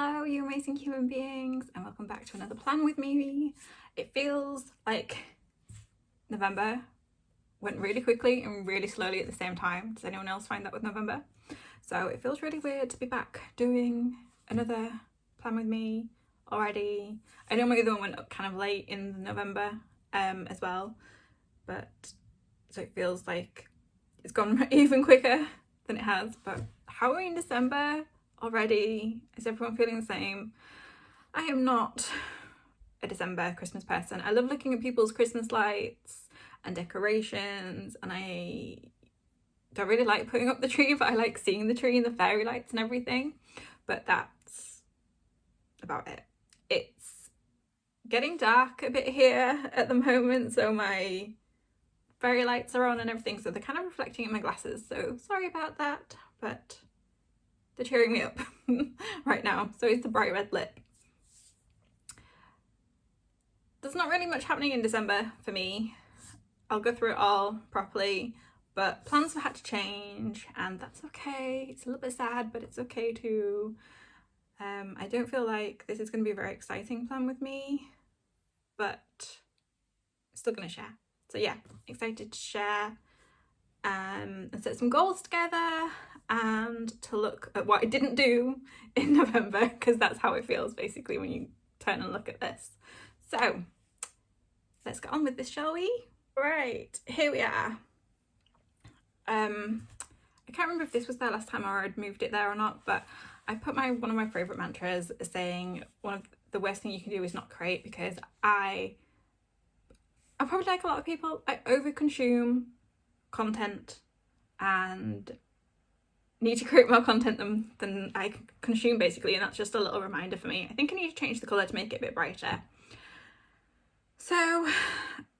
Hello, you amazing human beings, and welcome back to another plan with me. It feels like November went really quickly and really slowly at the same time. Does anyone else find that with November? So it feels really weird to be back doing another plan with me already. I know my other one went up kind of late in November as well, but so it feels like it's gone even quicker than it has. But how are we in December already? Is everyone feeling the same? I am not a December Christmas person. I love looking at people's Christmas lights and decorations, and I don't really like putting up the tree, but I like seeing the tree and the fairy lights and everything. But that's about it. It's getting dark a bit here at the moment, so my fairy lights are on and everything, so they're kind of reflecting in my glasses, so sorry about that, but they're cheering me up right now. So it's the bright red lip. There's not really much happening in December for me. I'll go through it all properly, but plans have had to change, and that's okay. It's a little bit sad, but it's okay too. I don't feel like this is going to be a very exciting plan with me, but I'm still going to share. So yeah, excited to share and set some goals together and to look at what I didn't do in November, because that's how it feels basically when you turn and look at this. So let's get on with this, shall we? Right, here we are. I can't remember if this was there last time or I'd moved it there or not, but I put one of my favourite mantras saying one of the worst thing you can do is not create, because I'm probably like a lot of people, I overconsume content and need to create more content than I consume basically, and that's just a little reminder for me. I think I need to change the colour to make it a bit brighter. So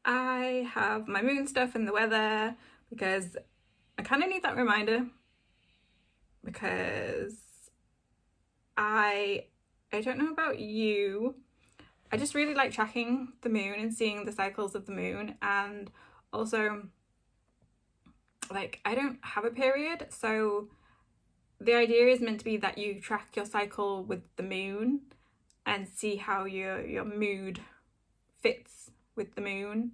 I have my moon stuff and the weather because I kind of need that reminder, because I don't know about you, I just really like tracking the moon and seeing the cycles of the moon, and also like I don't have a period, so the idea is meant to be that you track your cycle with the moon and see how your mood fits with the moon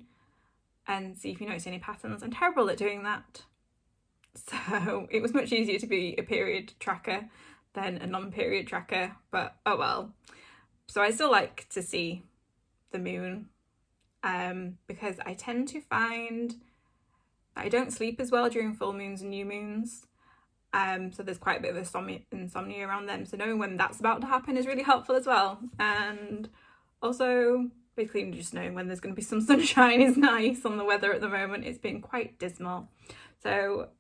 and see if you notice any patterns. I'm terrible at doing that, so it was much easier to be a period tracker than a non-period tracker, but oh well. So I still like to see the moon because I tend to find that I don't sleep as well during full moons and new moons. So there's quite a bit of insomnia around them. So knowing when that's about to happen is really helpful as well. And also basically just knowing when there's going to be some sunshine is nice on the weather at the moment. It's been quite dismal. So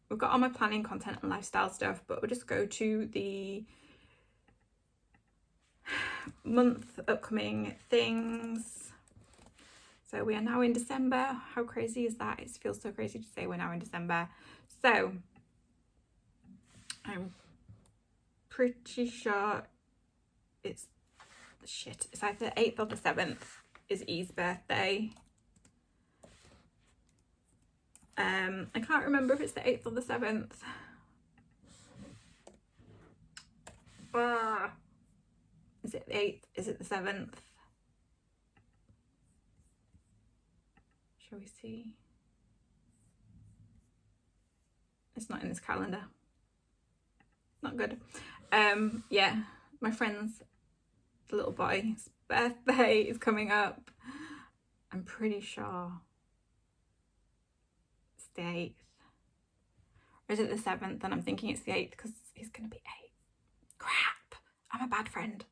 we've got all my planning, content and lifestyle stuff, but we'll just go to the month upcoming things. So we are now in December. How crazy is that? It feels so crazy to say we're now in December. So I'm pretty sure it's either the 8th or the 7th is E's birthday. I can't remember if it's the 8th or the 7th. Is it the 8th? Is it the 7th? Shall we see? It's not in this calendar. Not good. Yeah, my friend's little boy's birthday is coming up. I'm pretty sure it's the 8th. Or is it the 7th? And I'm thinking it's the 8th because he's going to be 8. Crap! I'm a bad friend.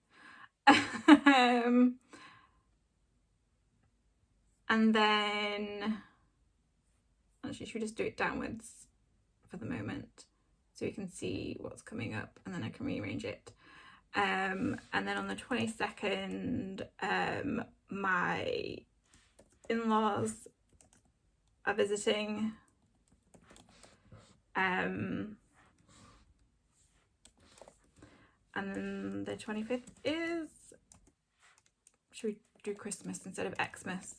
And then actually, should we just do it downwards for the moment so we can see what's coming up, and then I can rearrange it. And then on the 22nd, my in-laws are visiting. And then the 25th is, should we do Christmas instead of Xmas?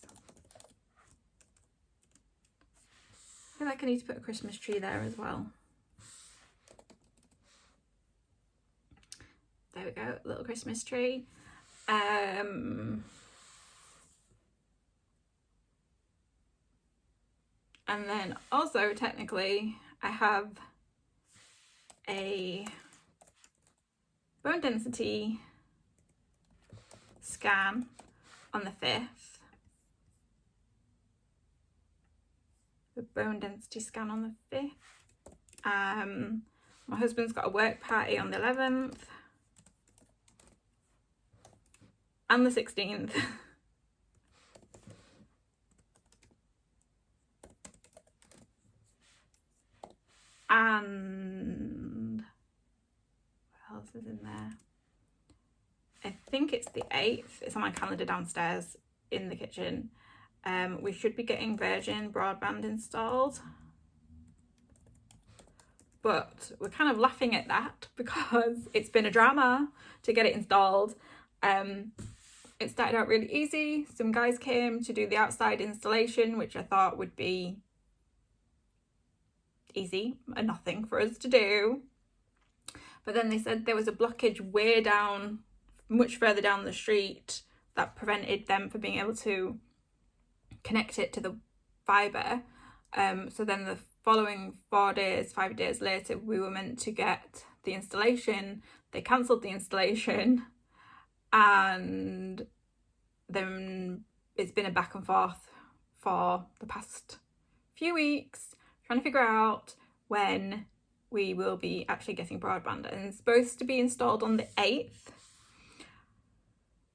I feel like I need to put a Christmas tree there as well. There we go, little Christmas tree. And then also technically I have a bone density scan on the 5th. The bone density scan on the 5th. My husband's got a work party on the 11th and the 16th. And what else is in there? I think it's the 8th. It's on my calendar downstairs in the kitchen. We should be getting Virgin broadband installed, but we're kind of laughing at that because it's been a drama to get it installed. It started out really easy. Some guys came to do the outside installation, which I thought would be easy and nothing for us to do. But then they said there was a blockage way down, much further down the street, that prevented them from being able to connect it to the fibre. So then the following 5 days later, we were meant to get the installation. They cancelled the installation, and then it's been a back and forth for the past few weeks trying to figure out when we will be actually getting broadband. And it's supposed to be installed on the 8th.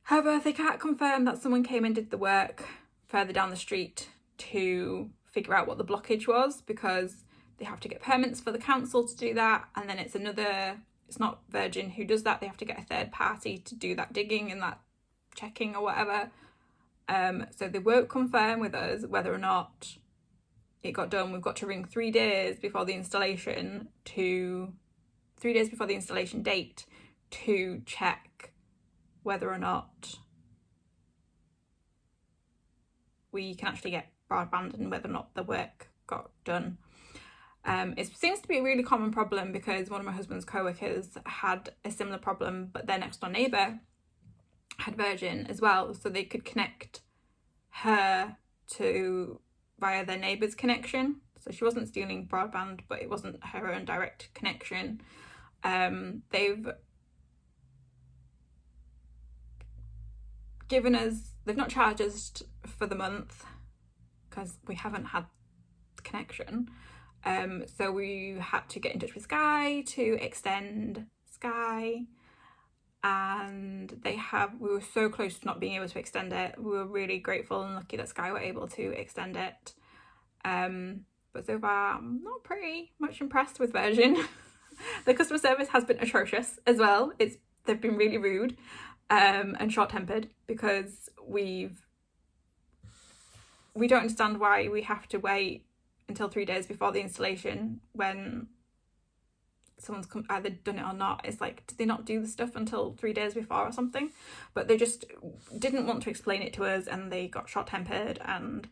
However, they can't confirm that someone came and did the work further down the street to figure out what the blockage was, because they have to get permits for the council to do that, and then it's not Virgin who does that. They have to get a third party to do that digging and that checking or whatever. So they won't confirm with us whether or not it got done. We've got to ring 3 days before the installation date to check whether or not we can actually get broadband and whether or not the work got done. It seems to be a really common problem because one of my husband's co-workers had a similar problem, but their next door neighbour had Virgin as well, so they could connect her to via their neighbour's connection. So she wasn't stealing broadband, but it wasn't her own direct connection. They've not charged us for the month because we haven't had the connection. So we had to get in touch with Sky to extend Sky, and we were so close to not being able to extend it. We were really grateful and lucky that Sky were able to extend it. But so far, I'm not pretty much impressed with Virgin. The customer service has been atrocious as well. They've been really rude and short-tempered because we don't understand why we have to wait until 3 days before the installation when someone's either done it or not. It's like, did they not do the stuff until 3 days before or something? But they just didn't want to explain it to us, and they got short-tempered and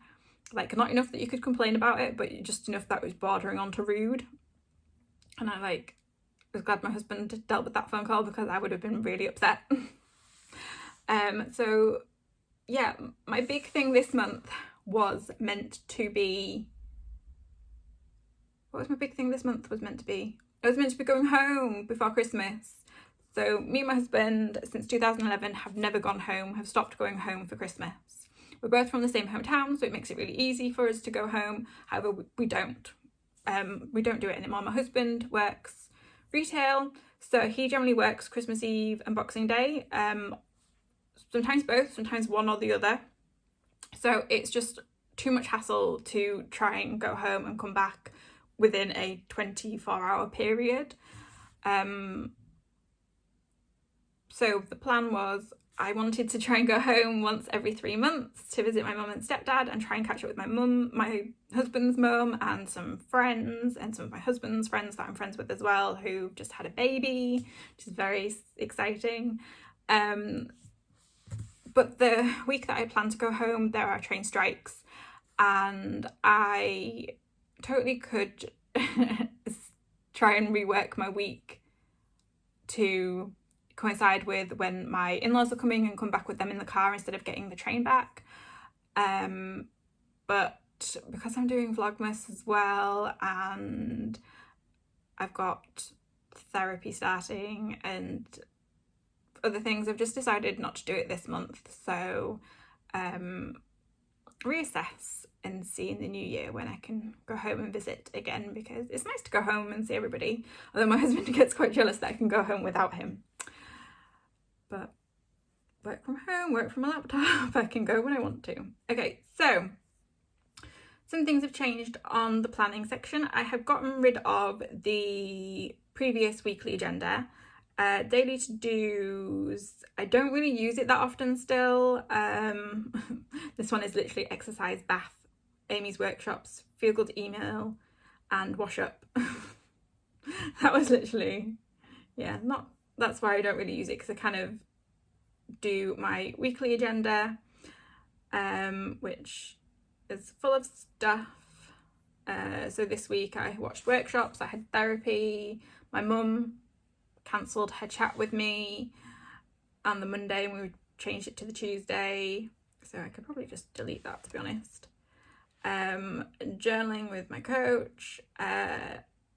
like not enough that you could complain about it, but just enough that was bordering on to rude. And I was glad my husband dealt with that phone call because I would have been really upset. So yeah, my big thing this month was meant to be... What was my big thing this month was meant to be? I was meant to be going home before Christmas. So me and my husband, since 2011, have never gone home, have stopped going home for Christmas. We're both from the same hometown, so it makes it really easy for us to go home. However, we don't. We don't do it anymore. My husband works retail, so he generally works Christmas Eve and Boxing Day. Sometimes both, sometimes one or the other. So it's just too much hassle to try and go home and come back within a 24-hour period. So the plan was I wanted to try and go home once every 3 months to visit my mum and stepdad and try and catch up with my husband's mum and some friends and some of my husband's friends that I'm friends with as well, who just had a baby, which is very exciting. But the week that I planned to go home, there are train strikes, and I totally could try and rework my week to coincide with when my in-laws are coming and come back with them in the car instead of getting the train back. But because I'm doing Vlogmas as well, and I've got therapy starting and other things, I've just decided not to do it this month. So reassess and see in the new year when I can go home and visit again, because it's nice to go home and see everybody, although my husband gets quite jealous that I can go home without him. But work from home, work from a laptop, I can go when I want to. Okay, so some things have changed on the planning section. I have gotten rid of the previous weekly agenda. Daily to-dos, I don't really use it that often still. This one is literally exercise, bath, Amy's workshops, feel good email, and wash up. That was literally, yeah, that's why I don't really use it, because I kind of do my weekly agenda, which is full of stuff. So this week I watched workshops, I had therapy, my mum cancelled her chat with me on the Monday and we changed it to the Tuesday, so I could probably just delete that, to be honest. Journaling with my coach,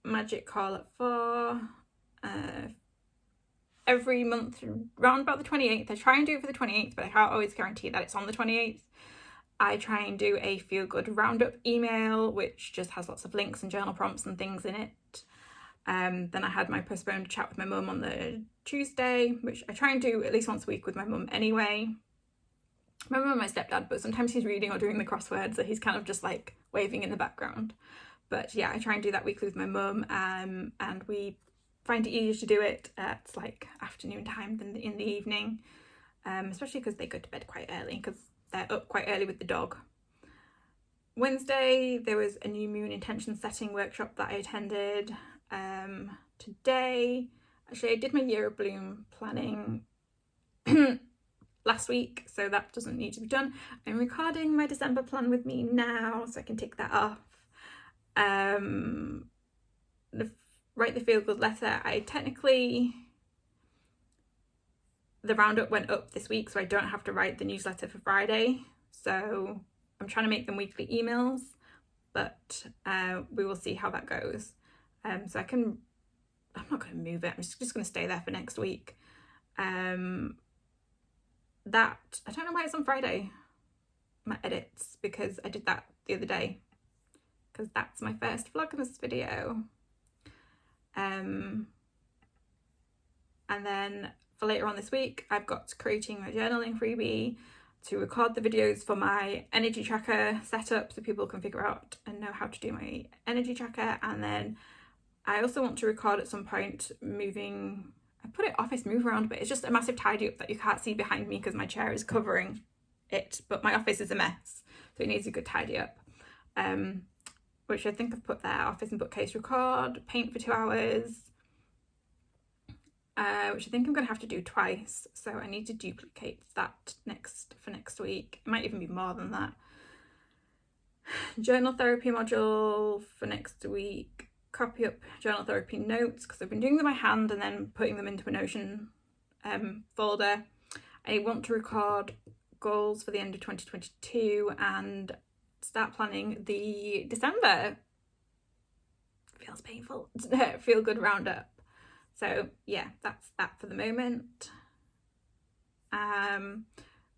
magic call at 4, every month around about the 28th. I try and do it for the 28th, but I can't always guarantee that it's on the 28th. I try and do a feel good roundup email, which just has lots of links and journal prompts and things in it. Then I had my postponed chat with my mum on the Tuesday, which I try and do at least once a week with my mum anyway. My mum and my stepdad, but sometimes he's reading or doing the crossword, so he's kind of just like waving in the background. But yeah, I try and do that weekly with my mum, and we find it easier to do it at like afternoon time than in the evening, especially because they go to bed quite early, because they're up quite early with the dog. Wednesday, there was a new moon intention setting workshop that I attended. Today, actually I did my year of bloom planning last week, so that doesn't need to be done. I'm recording my December plan with me now, so I can tick that off. Write the feel good letter. The roundup went up this week, so I don't have to write the newsletter for Friday, so I'm trying to make them weekly emails, but we will see how that goes. So I'm not going to move it, I'm just going to stay there for next week. I don't know why it's on Friday, my edits, because I did that the other day, because that's my first Vlogmas video. And then for later on this week, I've got creating my journaling freebie to record the videos for my energy tracker setup, so people can figure out and know how to do my energy tracker. And then I also want to record at some point moving, I put it office move around, but it's just a massive tidy up that you can't see behind me because my chair is covering it, but my office is a mess, so it needs a good tidy up. Which I think I've put there, office and bookcase record, paint for 2 hours, which I think I'm going to have to do twice, so I need to duplicate that for next week. It might even be more than that. Journal therapy module for next week, copy up journal therapy notes, because I've been doing them by hand and then putting them into a Notion folder. I want to record goals for the end of 2022 and start planning the December, feels painful, feel good roundup. So yeah, that's that for the moment.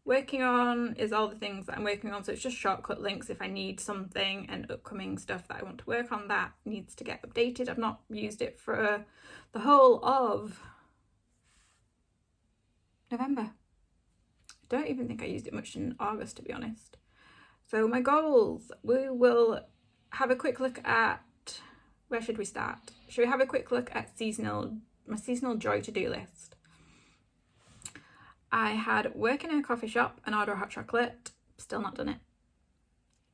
Working on is all the things that I'm working on, so it's just shortcut links if I need something, and upcoming stuff that I want to work on that needs to get updated. I've not used it for the whole of November. I don't even think I used it much in August, to be honest. So my goals, we will have a quick look at, where should we start? Should we have a quick look at my seasonal joy to-do list? I had work in a coffee shop and order a hot chocolate, still not done it.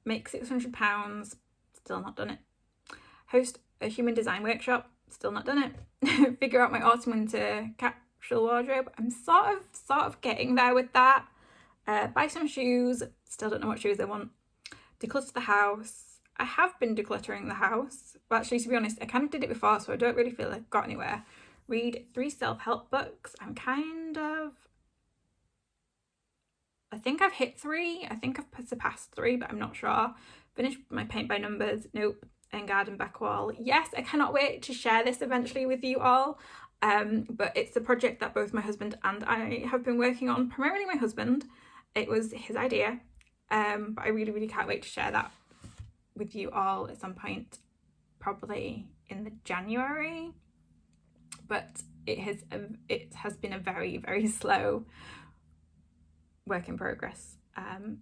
Make £600, still not done it. Host a human design workshop, still not done it. Figure out my autumn winter capsule wardrobe, I'm sort of getting there with that. Buy some shoes, still don't know what shoes I want. Declutter the house. I have been decluttering the house, but actually, to be honest, I kind of did it before, so I don't really feel like I've got anywhere. read 3 self-help books. I think I've hit 3. I think I've surpassed 3, but I'm not sure. Finished my paint by numbers. Nope. And garden back wall. Yes, I cannot wait to share this eventually with you all. But it's a project that both my husband and I have been working on. Primarily my husband. It was his idea. But I really, really can't wait to share that with you all at some point, probably in the January. But it has been a very, very slow work in progress,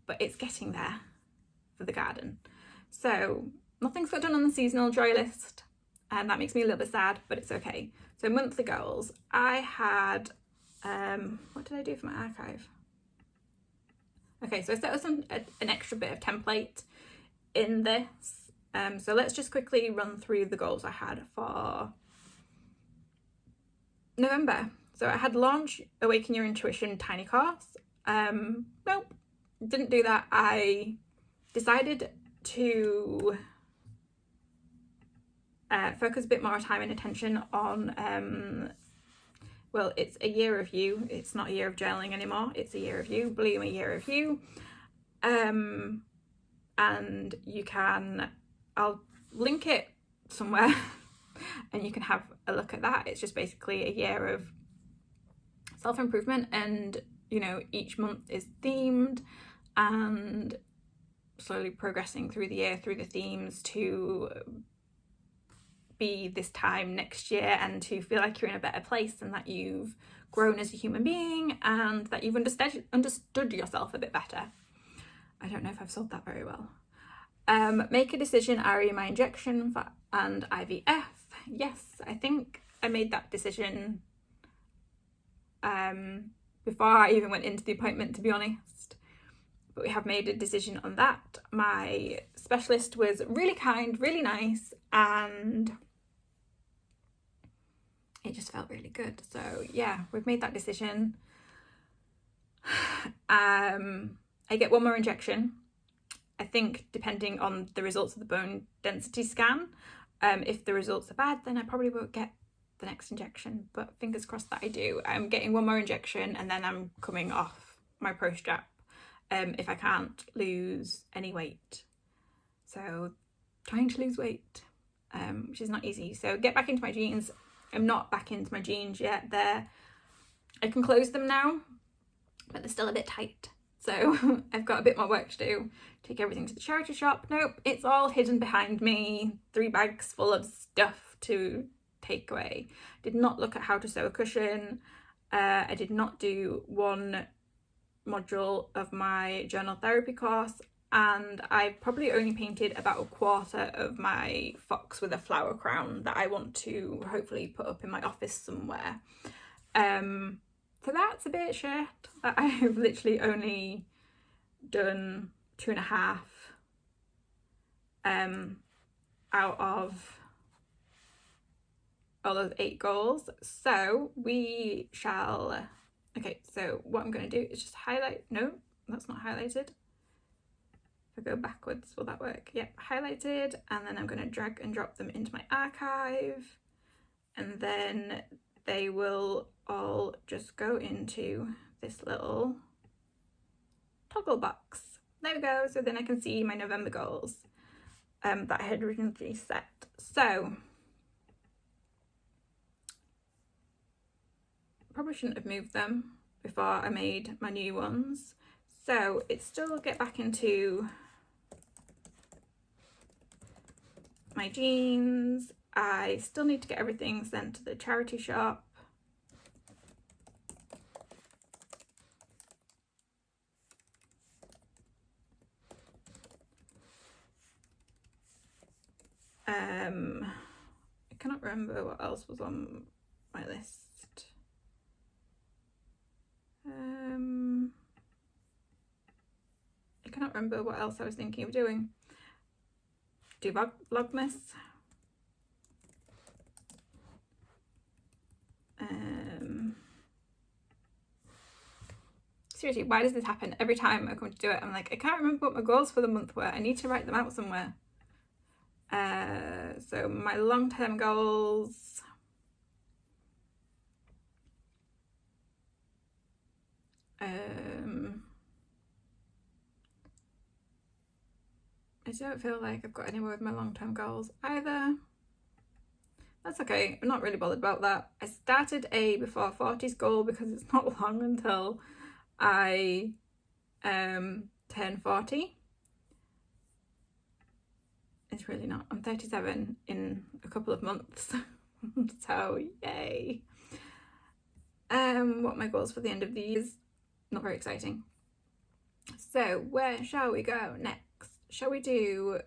but it's getting there for the garden. So nothing's got done on the seasonal joy list, and that makes me a little bit sad, but it's okay. So monthly goals, I had what did I do for my archive? Okay, so I set us an extra bit of template in this, so let's just quickly run through the goals I had for November. So I had launch Awaken Your Intuition tiny course. Nope, didn't do that. I decided to focus a bit more time and attention on well, it's a year of you. It's not a year of journaling anymore. It's a year of you. Bloom a year of you. And you can, I'll link it somewhere and you can have a look at that. It's just basically a year of self-improvement, and you know, each month is themed, and slowly progressing through the year through the themes to be this time next year and to feel like you're in a better place and that you've grown as a human being and that you've understood yourself a bit better. I don't know if I've sold that very well. Make a decision, RE injection and IVF. Yes, I think I made that decision before I even went into the appointment, to be honest. But we have made a decision on that. My specialist was really kind, really nice, and it just felt really good. So yeah, we've made that decision. I get 1 more injection. I think depending on the results of the bone density scan, if the results are bad, then I probably won't get the next injection, but fingers crossed that I do. I'm getting 1 more injection and then I'm coming off my pro strap if I can't lose any weight. So trying to lose weight, which is not easy. So get back into my jeans. I'm not back into my jeans yet. I can close them now, but they're still a bit tight. So I've got a bit more work to do. Take everything to the charity shop. Nope, it's all hidden behind me. 3 bags full of stuff to take away. Did not look at how to sew a cushion. I did not do 1 module of my journal therapy course, and I probably only painted about a quarter of my fox with a flower crown that I want to hopefully put up in my office somewhere. So that's a bit shit that I've literally only done 2.5 out of all those 8 goals. So we shall, okay, so what I'm going to do is just highlight, no, that's not highlighted. If I go backwards, will that work? Yep, highlighted, and then I'm going to drag and drop them into my archive, and then they will all just go into this little toggle box. There we go. So then I can see my November goals that I had originally set. So probably shouldn't have moved them before I made my new ones. So it's still get back into my jeans. I still need to get everything sent to the charity shop. I cannot remember what else was on my list. I cannot remember what else I was thinking of doing. Do Vlogmas. Seriously, why does this happen? Every time I come to do it, I'm like, I can't remember what my goals for the month were. I need to write them out somewhere. So my long-term goals, I don't feel like I've got anywhere with my long-term goals either. That's okay, I'm not really bothered about that. I started a before 40s goal because it's not long until I turn 40. It's really not. I'm 37 in a couple of months. So yay. What are my goals for the end of these? Not very exciting. So where shall we go next? Shall we do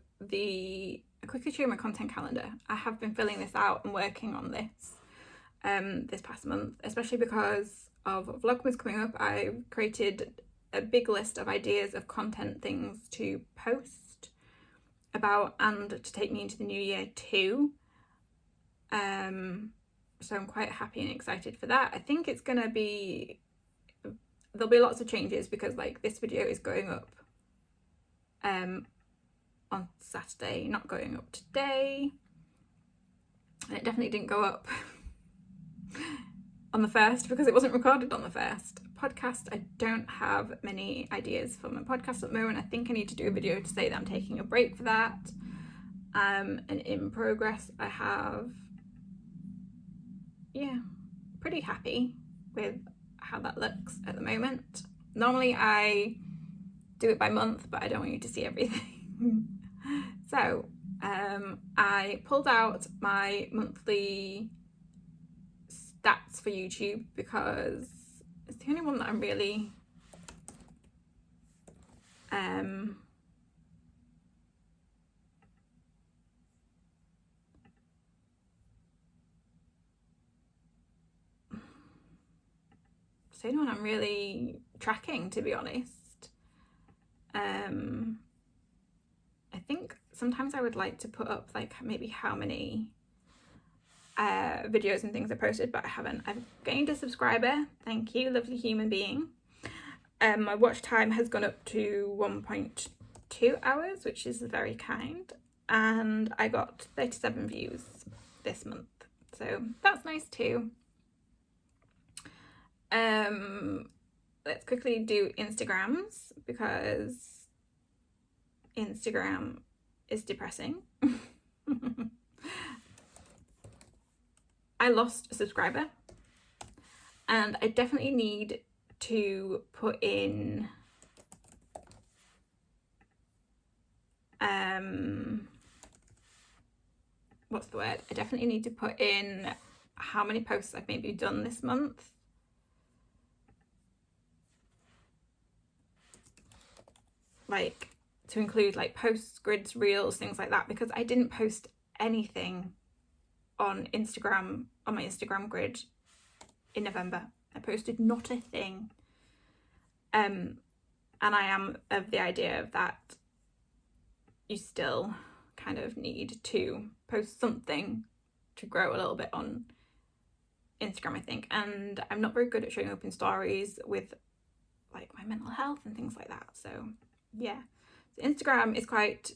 quickly show you my content calendar. I have been filling this out and working on this past month, especially because of Vlogmas coming up. I've created a big list of ideas of content things to post about and to take me into the new year too. So I'm quite happy and excited for that. I think it's gonna be, there'll be lots of changes because like this video is going up on Saturday, not going up today, and it definitely didn't go up on the 1st because it wasn't recorded on the 1st. Podcast, I don't have many ideas for my podcast at the moment. I think I need to do a video to say that I'm taking a break for that. And in progress I have, yeah, pretty happy with how that looks at the moment. Normally I do it by month, but I don't want you to see everything. So I pulled out my monthly stats for YouTube because it's the only one that I'm really tracking, to be honest. I think sometimes I would like to put up like maybe how many videos and things I posted, but I haven't. I've gained a subscriber, thank you, lovely human being. My watch time has gone up to 1.2 hours, which is very kind, and I got 37 views this month, so that's nice too. Let's quickly do Instagrams because Instagram is depressing. I lost a subscriber and I definitely need to put in what's the word? I definitely need to put in how many posts I've maybe done this month. Like to include like posts, grids, reels, things like that, because I didn't post anything on Instagram, on my Instagram grid in November. I posted not a thing. And I am of the idea of that you still kind of need to post something to grow a little bit on Instagram, I think. And I'm not very good at showing up in stories with like my mental health and things like that. So yeah, so Instagram is quite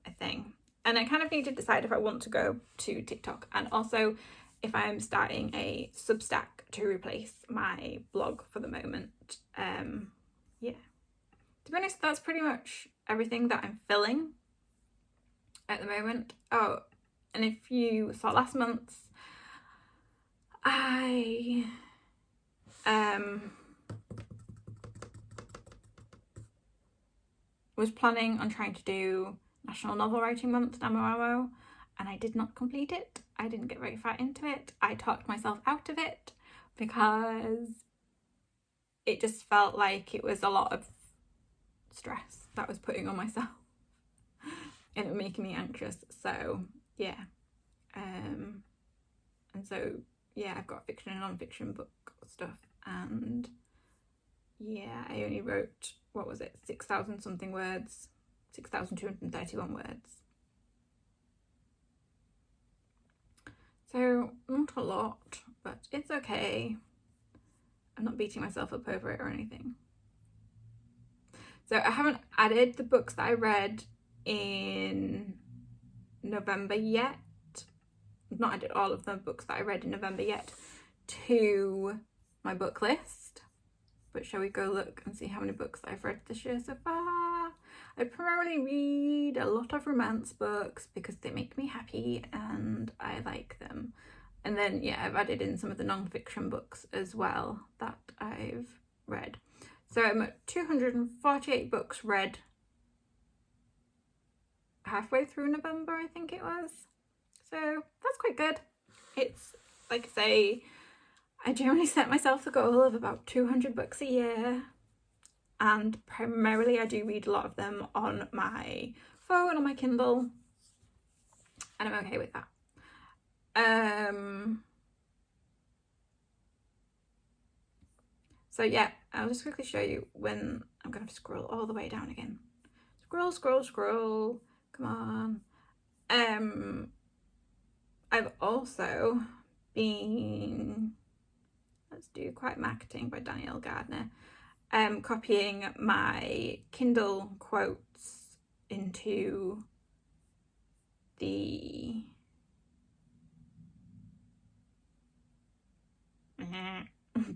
a thing. And I kind of need to decide if I want to go to TikTok, and also if I'm starting a Substack to replace my blog for the moment. Yeah, to be honest, that's pretty much everything that I'm filling at the moment. Oh, and if you saw last month's, I was planning on trying to do National Novel Writing Month, NaNoWriMo, and I did not complete it. I didn't get very far into it. I talked myself out of it because it just felt like it was a lot of stress that I was putting on myself and it was making me anxious. So yeah, and so yeah, I've got fiction and non-fiction book stuff, and yeah, I only wrote, what was it, 6,000 something words, 6,231 words. So not a lot, but it's okay. I'm not beating myself up over it or anything. So I haven't added the books that I read in November yet. I've not added all of the books that I read in November yet to my book list. But shall we go look and see how many books I've read this year so far? I primarily read a lot of romance books because they make me happy and I like them. And then, yeah, I've added in some of the non-fiction books as well that I've read. So I'm at 248 books read halfway through November, I think it was. So that's quite good. It's, like I say, I generally set myself the goal of about 200 books a year. And primarily I do read a lot of them on my phone, on my Kindle. And I'm okay with that. So yeah, I'll just quickly show you when I'm going to scroll all the way down again. Scroll. Come on. I've also been, let's do Quiet Marketing by Danielle Gardner, copying my Kindle quotes into the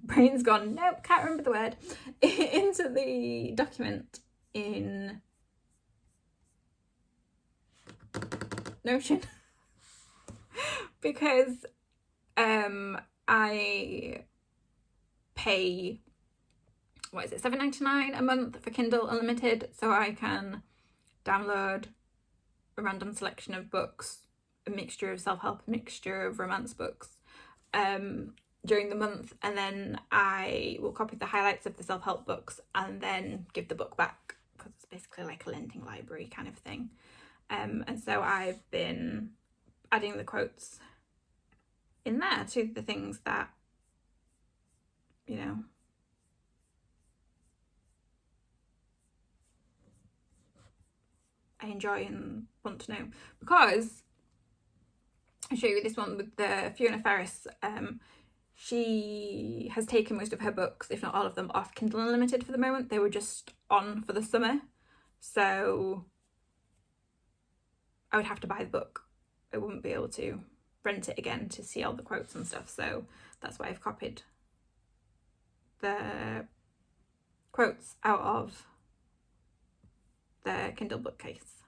brain's gone, nope, can't remember the word, into the document in Notion. Because I pay, what is it, $7.99 a month for Kindle Unlimited, so I can download a random selection of books, a mixture of self-help, a mixture of romance books, during the month, and then I will copy the highlights of the self-help books and then give the book back, because it's basically like a lending library kind of thing. And so I've been adding the quotes in there to the things that, you know, I enjoy and want to know. Because I'll show you this one with the Fiona Ferris. She has taken most of her books, if not all of them, off Kindle Unlimited for the moment. They were just on for the summer, so I would have to buy the book. I wouldn't be able to rent it again to see all the quotes and stuff, so that's why I've copied the quotes out of the Kindle bookcase.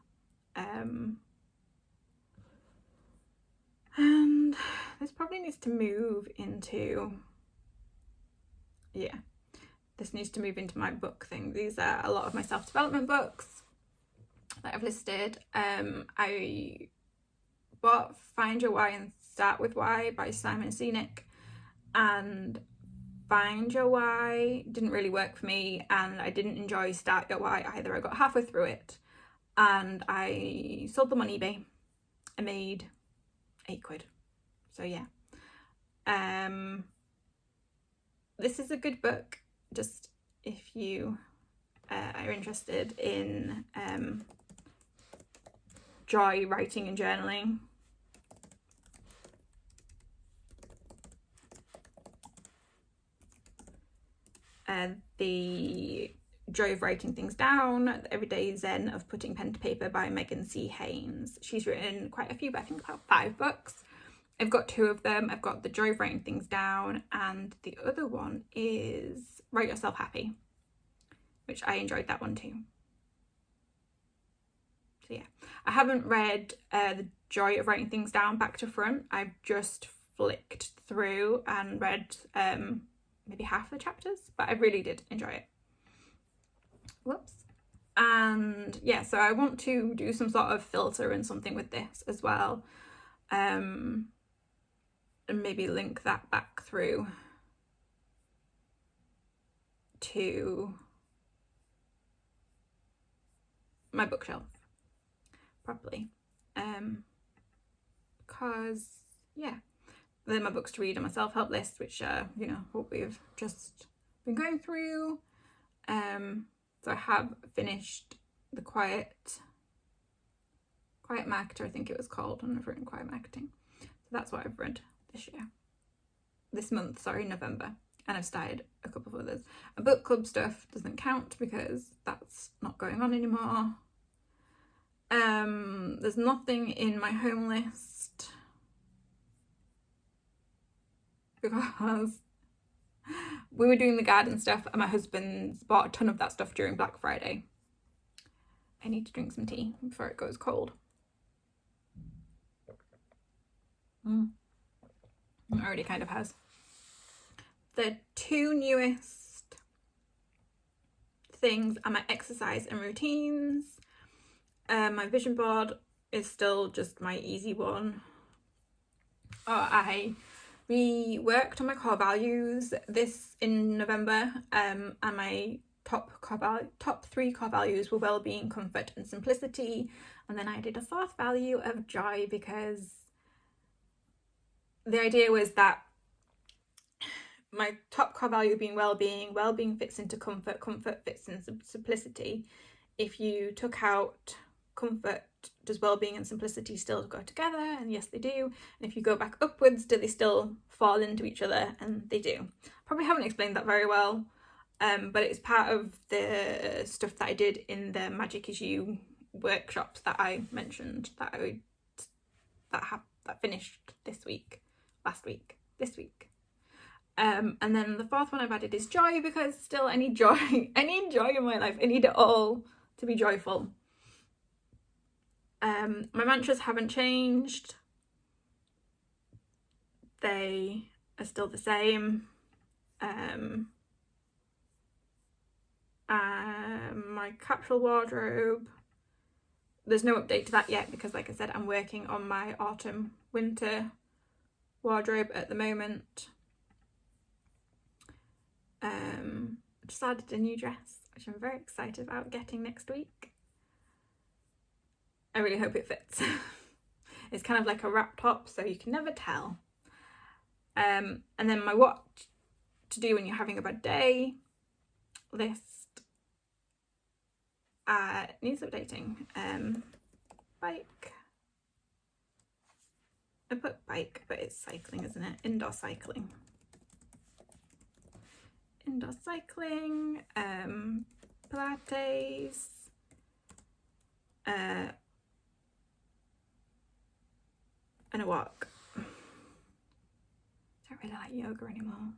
And this probably needs to move into, yeah, this needs to move into my book thing. These are a lot of my self-development books that I've listed. I bought Find Your Why and Start With Why by Simon Sinek, and Find Your Why didn't really work for me, and I didn't enjoy Start Your Why either. I got halfway through it and I sold them on eBay. I made £8. So yeah, this is a good book, just if you are interested in joy, writing and journaling. The Joy of Writing Things Down, The Everyday Zen of Putting Pen to Paper by Megan C. Haynes. She's written quite a few, but I think about 5 books. I've got 2 of them. I've got The Joy of Writing Things Down, and the other one is Write Yourself Happy, which I enjoyed that one too. So yeah, I haven't read The Joy of Writing Things Down back to front. I've just flicked through and read maybe half the chapters, but I really did enjoy it. Whoops. And yeah, so I want to do some sort of filter and something with this as well, and maybe link that back through to my bookshelf properly, because yeah, they're my books to read on my self-help list, which you know, what we've just been going through. So I have finished the Quiet Marketer, I think it was called, and I've written Quiet Marketing. So that's what I've read this month, November. And I've started a couple of others. A book club stuff doesn't count because that's not going on anymore. There's nothing in my home list because we were doing the garden stuff and my husband's bought a ton of that stuff during Black Friday. I need to drink some tea before it goes cold. It already kind of has. The two newest things are my exercise and routines. My vision board is still just my easy one. I reworked on my core values this in November, and my top 3 core values were well-being, comfort and simplicity, and then I did a 4th value of joy, because the idea was that my top core value being well-being fits into comfort fits in simplicity. If you took out comfort, does well-being and simplicity still go together? And yes, they do. And if you go back upwards, do they still fall into each other? And they do. Probably haven't explained that very well, but it's part of the stuff that I did in the Magic Is You workshops that I mentioned that finished this week. And then the 4th one I've added is joy, because still I need joy. I need joy in my life. I need it all to be joyful. My mantras haven't changed. They are still the same. My capsule wardrobe, there's no update to that yet, because like I said, I'm working on my autumn winter wardrobe at the moment. I just added a new dress, which I'm very excited about getting next week. I really hope it fits. It's kind of like a wrap top, so you can never tell. And then my what to do when you're having a bad day list needs updating. Bike. I put bike, but it's cycling, isn't it? Indoor cycling. Pilates, and a walk. Don't really like yoga anymore.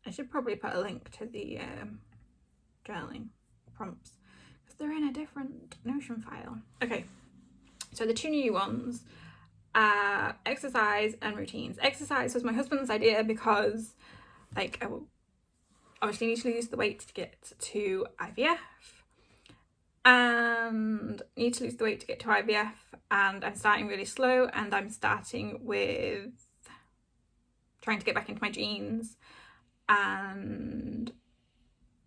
I should probably put a link to the journaling prompts, because they're in a different Notion file. Okay, so the 2 new ones are exercise and routines. Exercise was my husband's idea, because like I will obviously need to lose the weight to get to IVF, and need to lose the weight to get to IVF, and I'm starting really slow, and I'm starting with trying to get back into my jeans. And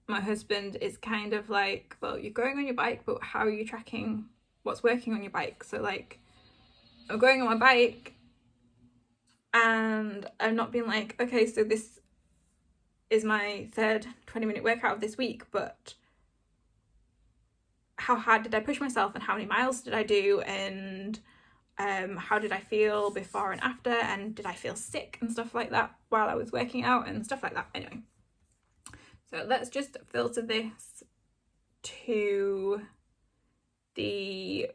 my husband is kind of like, well, you're going on your bike, but how are you tracking what's working on your bike? So like, I'm going on my bike and I'm not being like, okay, so this is my 3rd 20-minute workout of this week, but how hard did I push myself, and how many miles did I do, and how did I feel before and after, and did I feel sick and stuff like that while I was working out and stuff like that. Anyway, so let's just filter this to the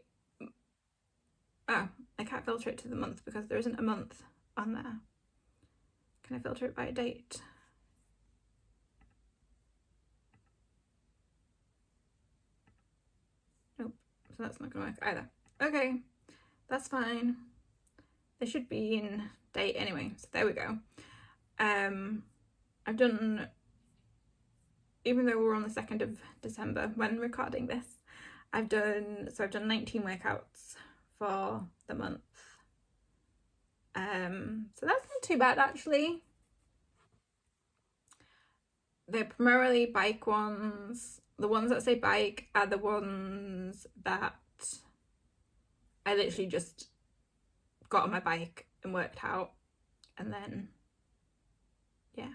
I can't filter it to the month because there isn't a month on there. Can I filter it by a date? Nope, so that's not gonna work either. Okay, that's fine. They should be in date anyway, so there we go. I've done, even though we're on the 2nd of December when recording this, I've done 19 workouts for the month. So that's not too bad actually. They're primarily bike ones. The ones that say bike are the ones that I literally just got on my bike and worked out, and then yeah.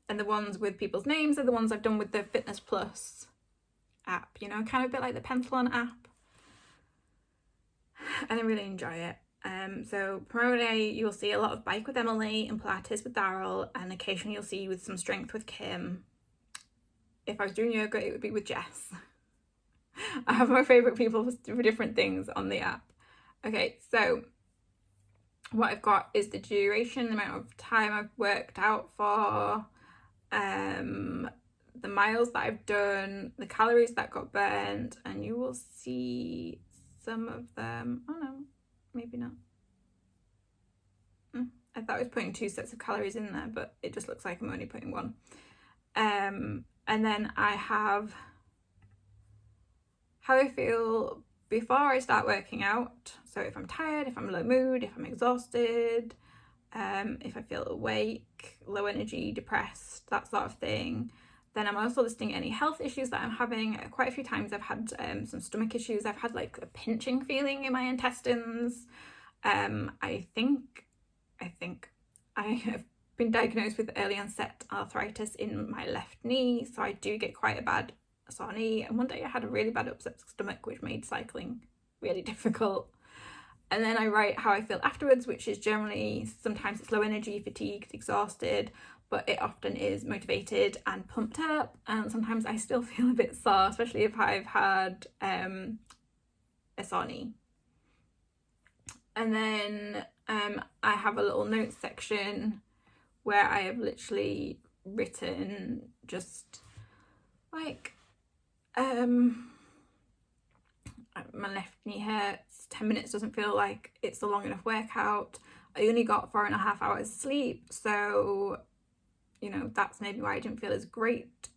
And the ones with people's names are the ones I've done with the Fitness Plus app, you know, kind of a bit like the Pentathlon app, and I really enjoy it. So primarily you'll see a lot of bike with Emily and Pilates with Daryl, and occasionally you'll see with some strength with Kim. if I was doing yoga, it would be with Jess. I have my favourite people for different things on the app. Okay, so what I've got is the duration, the amount of time I've worked out for, the miles that I've done, the calories that got burnt, and you will see some of them. Oh no, maybe not. I thought I was putting 2 sets of calories in there, but it just looks like I'm only putting 1. And then I have how I feel before I start working out. So if I'm tired, if I'm low mood, if I'm exhausted, if I feel awake, low energy, depressed, that sort of thing. Then I'm also listing any health issues that I'm having. Quite a few times I've had some stomach issues. I've had like a pinching feeling in my intestines. I think I have been diagnosed with early onset arthritis in my left knee, so I do get quite a bad sore knee. And one day I had a really bad upset stomach, which made cycling really difficult. And then I write how I feel afterwards, which is generally, sometimes it's low energy, fatigued, exhausted, but it often is motivated and pumped up. And sometimes I still feel a bit sore, especially if I've had a sore knee. And then I have a little notes section where I have literally written just like, my left knee hurts, 10 minutes doesn't feel like it's a long enough workout. I only got 4.5 hours sleep, so you know, that's maybe why I didn't feel as great.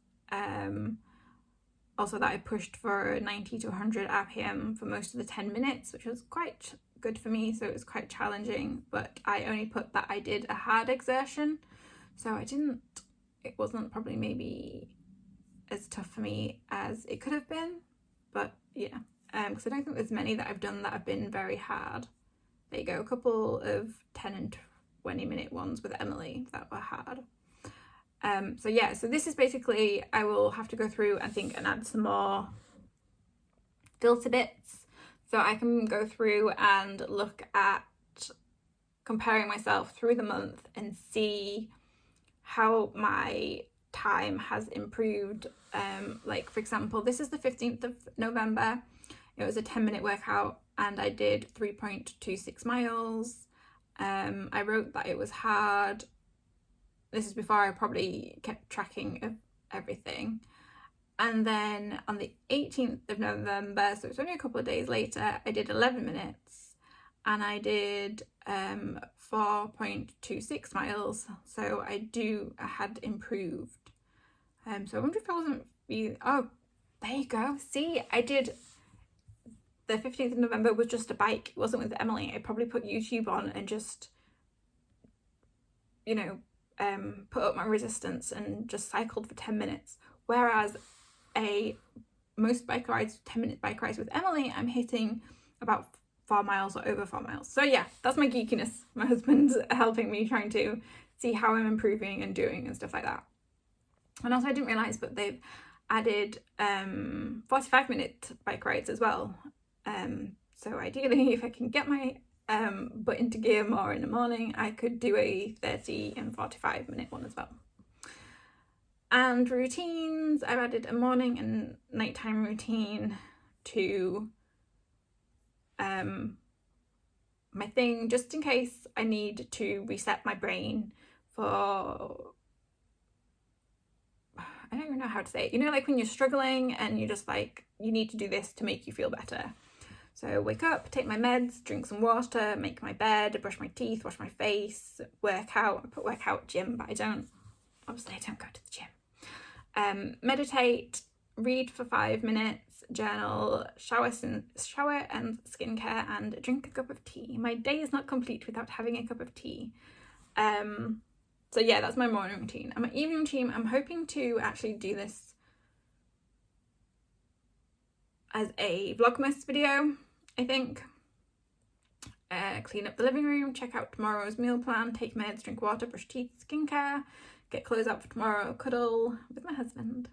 Also that I pushed for 90 to 100 RPM for most of the 10 minutes, which was quite good for me, so it was quite challenging, but I only put that I did a hard exertion, so it wasn't probably maybe as tough for me as it could have been, but yeah, because I don't think there's many that I've done that have been very hard. There you go, a couple of 10 and 20 minute ones with Emily that were hard. So yeah, so this is basically, I will have to go through and add some more filter bits, so I can go through and look at comparing myself through the month and see how my time has improved. Like for example, this is the 15th of November. It was a 10-minute workout and I did 3.26 miles. I wrote that it was hard. This is before I probably kept tracking of everything. And then on the 18th of November, so it's only a couple of days later, I did 11 minutes and I did 4.26 miles. So I had improved. So I wonder if I wasn't, oh, there you go. See, I did, the 15th of November was just a bike. It wasn't with Emily. I probably put YouTube on and just, you know, put up my resistance and just cycled for 10 minutes. Whereas most bike rides, 10-minute bike rides with Emily, I'm hitting about 4 miles or over 4 miles. So yeah, that's my geekiness. My husband's helping me, trying to see how I'm improving and doing and stuff like that. And also I didn't realise, but they've added 45-minute bike rides as well. So ideally, if I can get my butt into gear more in the morning, I could do a 30 and 45-minute one as well. And routines, I've added a morning and nighttime routine to my thing, just in case I need to reset my brain for, I don't even know how to say it, you know, like when you're struggling and you're just like, you need to do this to make you feel better. So wake up, take my meds, drink some water, make my bed, brush my teeth, wash my face, work out. I put workout gym, but I don't go to the gym. Meditate, read for 5 minutes, journal, shower and skincare, and drink a cup of tea. My day is not complete without having a cup of tea. So yeah, that's my morning routine. And my evening routine, I'm hoping to actually do this as a Vlogmas video, I think. Clean up the living room, check out tomorrow's meal plan, take meds, drink water, brush teeth, skincare, get clothes out for tomorrow, cuddle with my husband,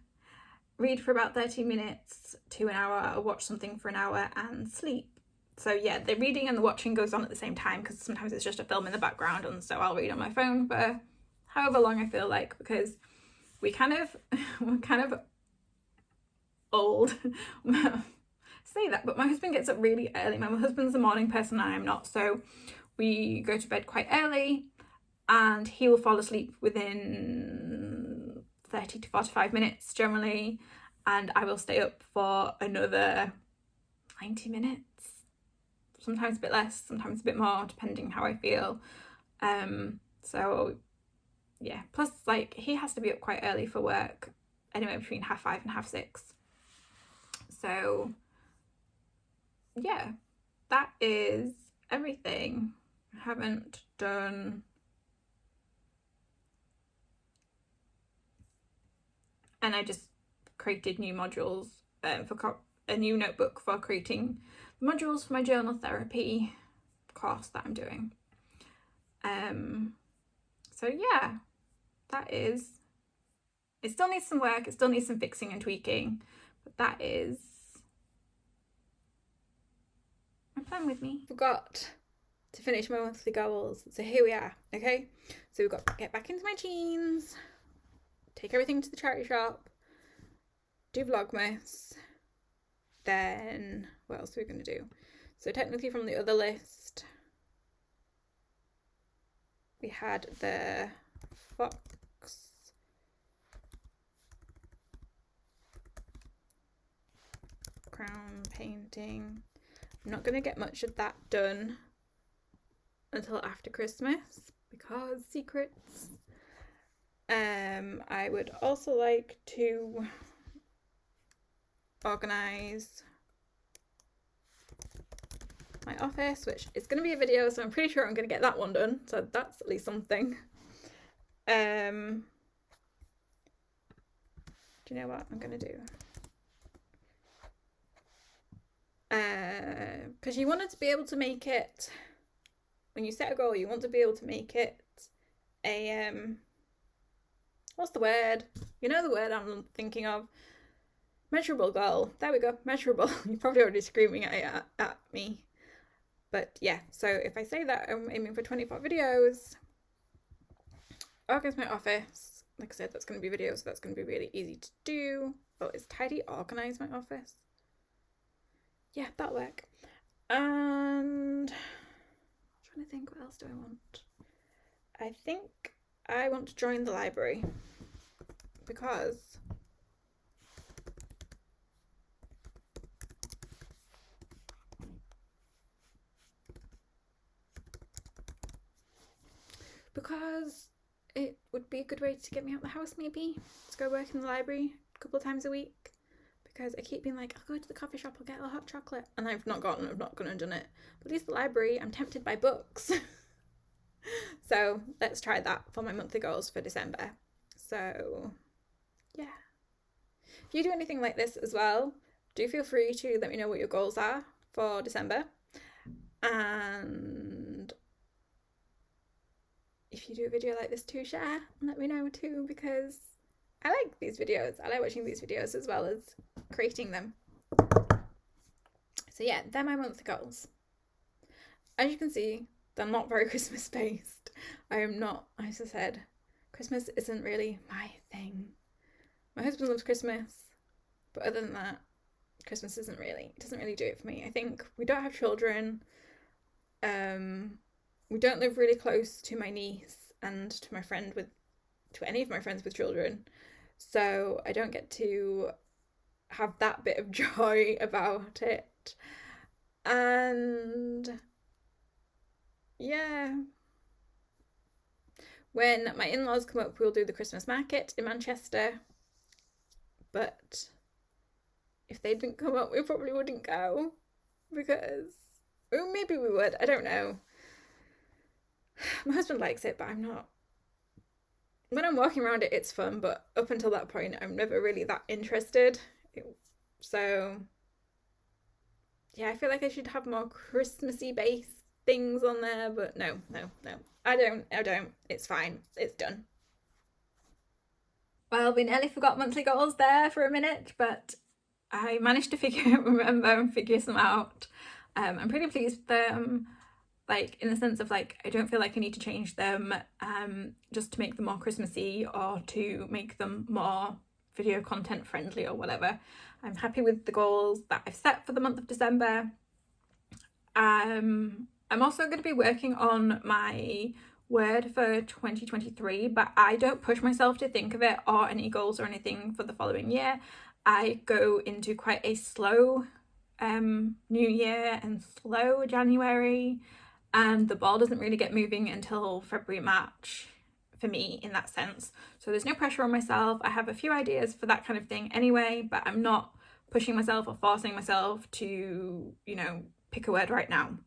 read for about 30 minutes to an hour, or watch something for an hour, and sleep. So yeah, the reading and the watching goes on at the same time, because sometimes it's just a film in the background, and so I'll read on my phone for however long I feel like, because we're kind of old. Say that, but my husband gets up really early. My husband's a morning person and I'm not, so we go to bed quite early and he will fall asleep within 30 to 45 minutes generally, and I will stay up for another 90 minutes, sometimes a bit less, sometimes a bit more, depending how I feel. So yeah, plus like he has to be up quite early for work, anywhere between 5:30 and 6:30. So yeah, that is everything. I haven't done and I just created new modules for a new notebook for creating the modules for my journal therapy course that I'm doing. So yeah, that is, it still needs some work, it still needs some fixing and tweaking, but that is my plan with me. Forgot to finish my monthly goals, so here we are. Okay, so we've got to get back into my jeans, take everything to the charity shop, do Vlogmas, then what else are we going to do? So technically from the other list we had the fox crown painting. I'm not going to get much of that done until after Christmas because secrets. I would also like to organise my office, which is going to be a video, so I'm pretty sure I'm going to get that one done, so that's at least something. Do you know what I'm going to do? Because you wanted to be able to make it, when you set a goal, you want to be able to make it a, what's the word? You know the word I'm thinking of. Measurable goal. There we go, measurable. You're probably already screaming at me. But yeah, so if I say that I'm aiming for 24 videos, organise my office. Like I said, that's going to be videos, so that's going to be really easy to do. Oh, it's tidy, organise my office. Yeah, that'll work. And I'm trying to think, what else do I want? I think I want to join the library because it would be a good way to get me out of the house, maybe to go work in the library a couple of times a week, because I keep being like, I'll go to the coffee shop, I'll get a hot chocolate, and I've not gone and done it. But at least the library, I'm tempted by books. So let's try that for my monthly goals for December. So yeah, if you do anything like this as well, do feel free to let me know what your goals are for December. And if you do a video like this too, share and let me know too, because I like these videos. I like watching these videos as well as creating them. So yeah, they're my monthly goals. As you can see, they're not very Christmas based. I am not, as I said, Christmas isn't really my thing. My husband loves Christmas, but other than that, Christmas doesn't really do it for me. I think we don't have children. We don't live really close to my niece and to any of my friends with children, so I don't get to have that bit of joy about it. And yeah, when my in-laws come up, we'll do the Christmas market in Manchester, but if they didn't come up, we probably wouldn't go, because, or maybe we would, I don't know. My husband likes it, but I'm not. When I'm walking around it, it's fun, but up until that point, I'm never really that interested. So yeah, I feel like I should have more Christmassy based things on there, but no. I don't. It's fine. It's done. Well, we nearly forgot monthly goals there for a minute, but I managed to remember and figure some out. I'm pretty pleased with them. Like, in the sense of, like, I don't feel like I need to change them just to make them more Christmassy or to make them more video content friendly or whatever. I'm happy with the goals that I've set for the month of December. I'm also going to be working on my word for 2023, but I don't push myself to think of it or any goals or anything for the following year. I go into quite a slow new year and slow January, and the ball doesn't really get moving until February, March for me in that sense. So there's no pressure on myself. I have a few ideas for that kind of thing anyway, but I'm not pushing myself or forcing myself to, you know, pick a word right now.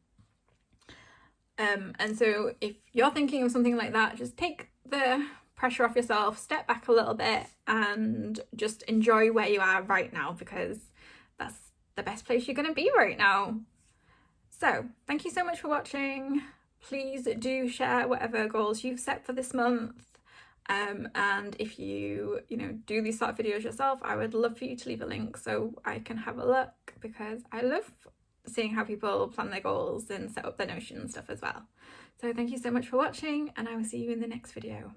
And so if you're thinking of something like that, just take the pressure off yourself, step back a little bit and just enjoy where you are right now, because that's the best place you're going to be right now. So thank you so much for watching. Please do share whatever goals you've set for this month. And if you do these sort of videos yourself, I would love for you to leave a link so I can have a look, because I love seeing how people plan their goals and set up their Notion and stuff as well. So thank you so much for watching, and I will see you in the next video.